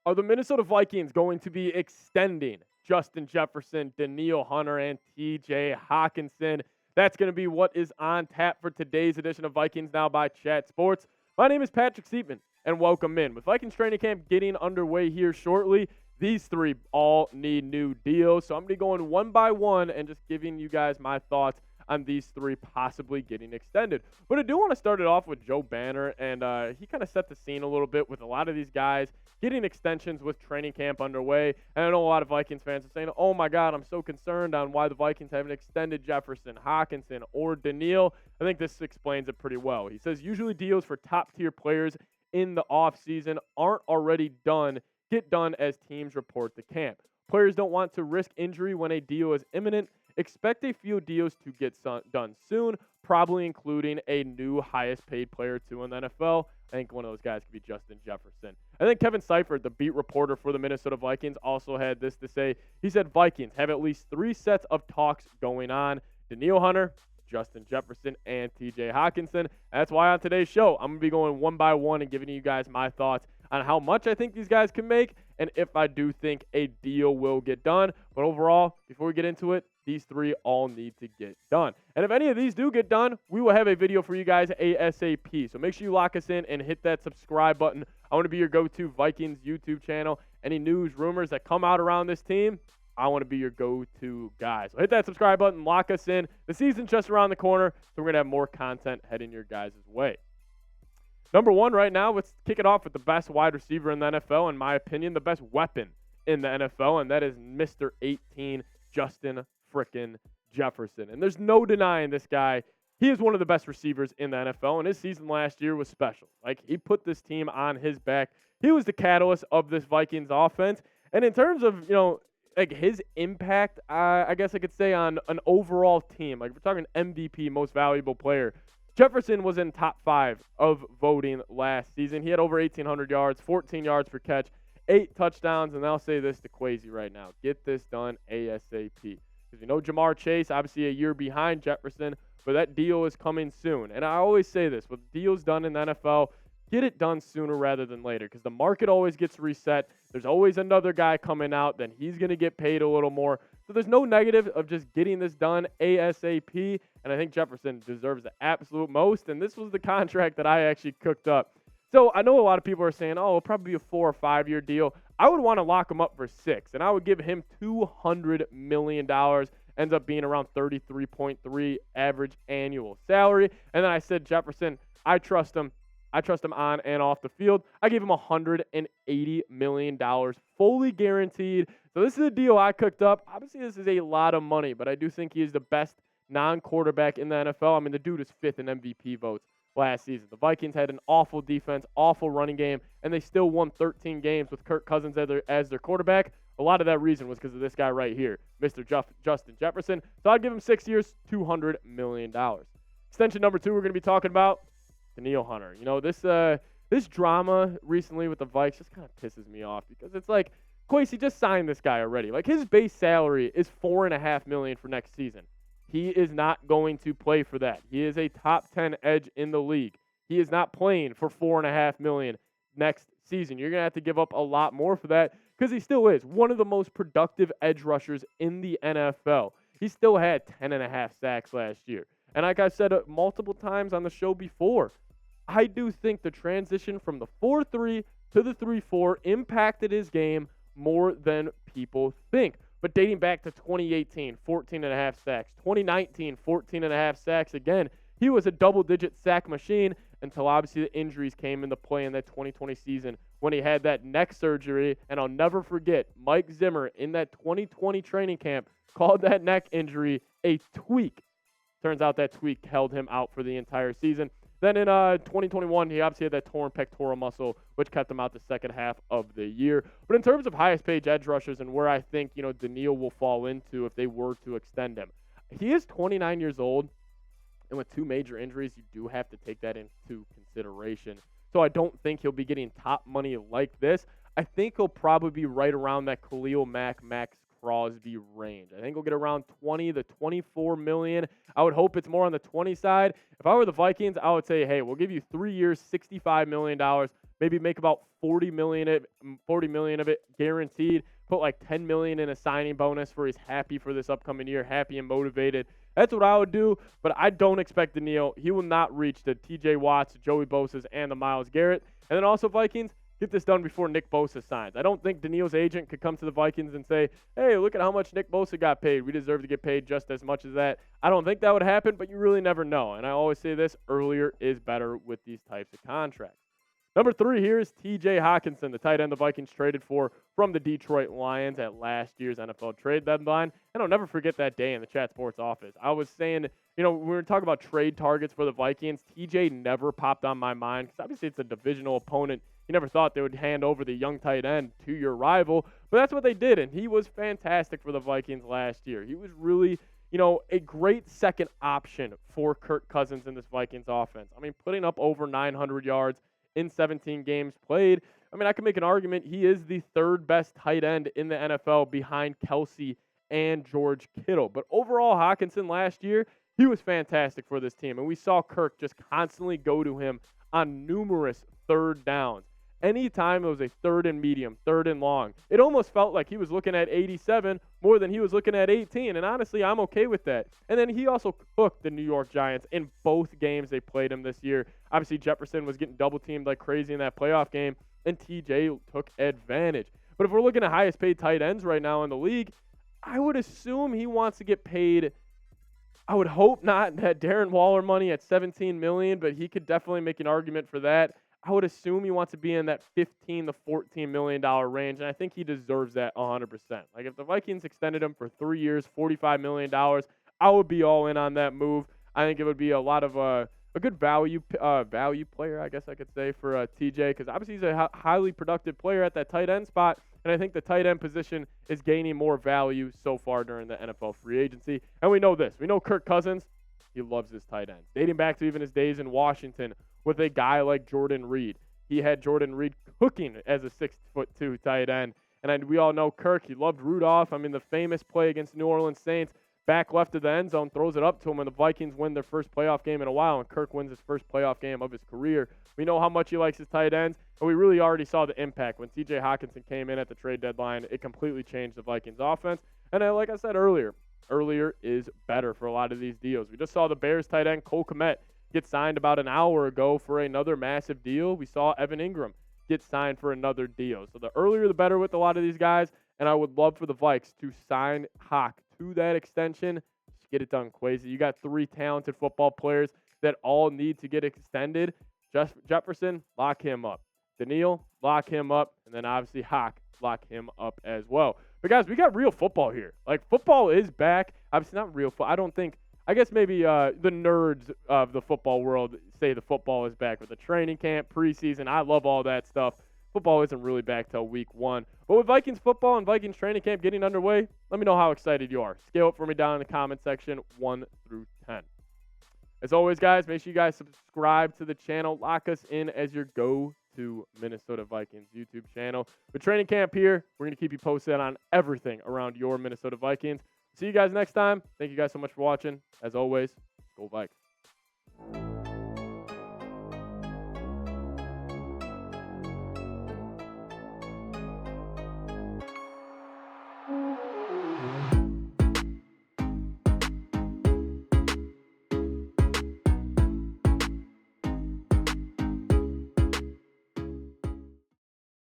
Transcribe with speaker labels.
Speaker 1: Are the Minnesota Vikings going to be extending Justin Jefferson, Danielle Hunter, and TJ Hockenson? That's going to be what is on tap for today's edition of Vikings Now by Chat Sports. My name is Patrick Siepman, and welcome in. With Vikings training camp getting underway here shortly, these three all need new deals. So I'm going to be going one by one and just giving you guys my thoughts on these three possibly getting extended. But I do want to start it off with Joe Banner, and he kind of set the scene a little bit with a lot of these guys getting extensions with training camp underway. And I know a lot of Vikings fans are saying, oh my God, I'm so concerned on why the Vikings haven't extended Jefferson, Hockenson, or Danielle. I think this explains it pretty well. He says usually deals for top-tier players in the offseason aren't already get done as teams report to camp. Players don't want to risk injury when a deal is imminent. Expect a few deals to get done soon, probably including a new highest-paid player, too, in the NFL. I think one of those guys could be Justin Jefferson. I think Kevin Seifert, the beat reporter for the Minnesota Vikings, also had this to say. He said Vikings have at least 3 sets of talks going on. Danielle Hunter, Justin Jefferson, and TJ Hockenson. That's why on today's show, I'm going to be going one by one and giving you guys my thoughts on how much I think these guys can make and if I do think a deal will get done. But overall, before we get into it, these three all need to get done. And if any of these do get done, we will have a video for you guys ASAP. So make sure you lock us in and hit that subscribe button. I want to be your go-to Vikings YouTube channel. Any news, rumors that come out around this team, I want to be your go-to guy. So hit that subscribe button, lock us in. The season's just around the corner, so we're going to have more content heading your guys' way. Number one right now, let's kick it off with the best wide receiver in the NFL, in my opinion, the best weapon in the NFL, and that is Mr. 18, Justin frickin' Jefferson. And there's no denying this guy. He is one of the best receivers in the NFL, and his season last year was special. Like, he put this team on his back. He was the catalyst of this Vikings offense. And in terms of, like his impact, I guess I could say on an overall team, like if we're talking MVP, most valuable player, Jefferson was in top 5 of voting last season. He had over 1,800 yards, 14 yards per catch, 8 touchdowns, and I'll say this to Kwesi right now. Get this done ASAP. Because you know Jamar Chase, obviously a year behind Jefferson, but that deal is coming soon. And I always say this, with deals done in the NFL, get it done sooner rather than later because the market always gets reset. There's always another guy coming out, then he's going to get paid a little more. So there's no negative of just getting this done ASAP, and I think Jefferson deserves the absolute most, and this was the contract that I actually cooked up. So I know a lot of people are saying, oh, it'll probably be a 4 or 5 year deal. I would want to lock him up for 6, and I would give him $200 million. Ends up being around 33.3 average annual salary. And then I said, Jefferson, I trust him. I trust him on and off the field. I gave him $180 million, fully guaranteed. So this is a deal I cooked up. Obviously, this is a lot of money, but I do think he is the best non-quarterback in the NFL. I mean, the dude is 5th in MVP votes last season. The Vikings had an awful defense, awful running game, and they still won 13 games with Kirk Cousins as their quarterback. A lot of that reason was because of this guy right here, Mr. Justin Jefferson. So I'd give him 6 years, $200 million. Extension number 2 we're going to be talking about, Danielle Hunter. You know, this drama recently with the Vikes just kind of pisses me off because it's like, Kwesi just signed this guy already. Like, his base salary is $4.5 million for next season. He is not going to play for that. He is a top 10 edge in the league. He is not playing for $4.5 million next season. You're going to have to give up a lot more for that because he still is one of the most productive edge rushers in the NFL. He still had 10.5 sacks last year. And like I've said multiple times on the show before, I do think the transition from the 4-3 to the 3-4 impacted his game more than people think. But dating back to 2018, 14.5 sacks. 2019, 14.5 sacks again. He was a double-digit sack machine until obviously the injuries came into play in that 2020 season when he had that neck surgery. And I'll never forget, Mike Zimmer in that 2020 training camp called that neck injury a tweak. Turns out that tweak held him out for the entire season. Then in 2021, he obviously had that torn pectoral muscle, which kept him out the second half of the year. But in terms of highest paid edge rushers and where I think, Danielle will fall into if they were to extend him, he is 29 years old, and with 2 major injuries, you do have to take that into consideration. So I don't think he'll be getting top money like this. I think he'll probably be right around that Khalil Mack max Crosby range. I think he'll get around 20 to 24 million. I would hope it's more on the 20 side. If I were the Vikings, I would say, hey, we'll give you 3 years, $65 million. Maybe make about 40 million of it guaranteed. Put like 10 million in a signing bonus for he's happy for this upcoming year, happy and motivated. That's what I would do, but I don't expect Danielle. He will not reach the TJ Watts, Joey Bosa's, and the Myles Garrett. And then also Vikings, get this done before Nick Bosa signs. I don't think Danielle's agent could come to the Vikings and say, hey, look at how much Nick Bosa got paid. We deserve to get paid just as much as that. I don't think that would happen, but you really never know. And I always say this, earlier is better with these types of contracts. Number 3 here is TJ Hockenson, the tight end the Vikings traded for from the Detroit Lions at last year's NFL trade deadline. And I'll never forget that day in the Chat Sports office. I was saying, when we were talking about trade targets for the Vikings, TJ never popped on my mind because obviously it's a divisional opponent. You never thought they would hand over the young tight end to your rival, but that's what they did, and he was fantastic for the Vikings last year. He was really, a great second option for Kirk Cousins in this Vikings offense. I mean, putting up over 900 yards in 17 games played. I mean, I can make an argument he is the 3rd best tight end in the NFL behind Kelce and George Kittle. But overall, Hockenson last year, he was fantastic for this team, and we saw Kirk just constantly go to him on numerous 3rd downs. Anytime it was a 3rd and medium, 3rd and long, it almost felt like he was looking at 87 more than he was looking at 18, and honestly, I'm okay with that. And then he also cooked the New York Giants in both games they played him this year. Obviously, Jefferson was getting double-teamed like crazy in that playoff game, and TJ took advantage. But if we're looking at highest paid tight ends right now in the league, I would assume he wants to get paid. I would hope not that Darren Waller money at $17 million, but he could definitely make an argument for that. I would assume he wants to be in that $15 to $14 million range, and I think he deserves that 100%. Like, if the Vikings extended him for 3 years, $45 million, I would be all in on that move. I think it would be a lot of a good value player, I guess I could say, for TJ, because obviously he's a highly productive player at that tight end spot, and I think the tight end position is gaining more value so far during the NFL free agency. And we know this. We know Kirk Cousins, he loves his tight ends. Dating back to even his days in Washington, with a guy like Jordan Reed. He had Jordan Reed cooking as a 6'2" tight end. And we all know Kirk, he loved Rudolph. I mean, the famous play against New Orleans Saints, back left of the end zone, throws it up to him, and the Vikings win their first playoff game in a while, and Kirk wins his first playoff game of his career. We know how much he likes his tight ends, and we really already saw the impact. When TJ Hockenson came in at the trade deadline, it completely changed the Vikings offense. And like I said earlier is better for a lot of these deals. We just saw the Bears tight end, Cole Kmet, get signed about an hour ago for another massive deal. We saw Evan Ingram get signed for another deal. So the earlier the better with a lot of these guys, and I would love for the Vikes to sign Hawk to that extension. Just get it done, Kwesi. You got 3 talented football players that all need to get extended. Jefferson, lock him up. Danielle, lock him up. And then obviously Hawk, lock him up as well. But guys, we got real football here. Like, football is back. Obviously not real football. I guess maybe the nerds of the football world say the football is back with the training camp, preseason. I love all that stuff. Football isn't really back till week 1. But with Vikings football and Vikings training camp getting underway, let me know how excited you are. Scale it for me down in the comment section, 1 through 10. As always, guys, make sure you guys subscribe to the channel. Lock us in as your go-to Minnesota Vikings YouTube channel. With training camp here, we're going to keep you posted on everything around your Minnesota Vikings. See you guys next time. Thank you guys so much for watching. As always, go Vikes.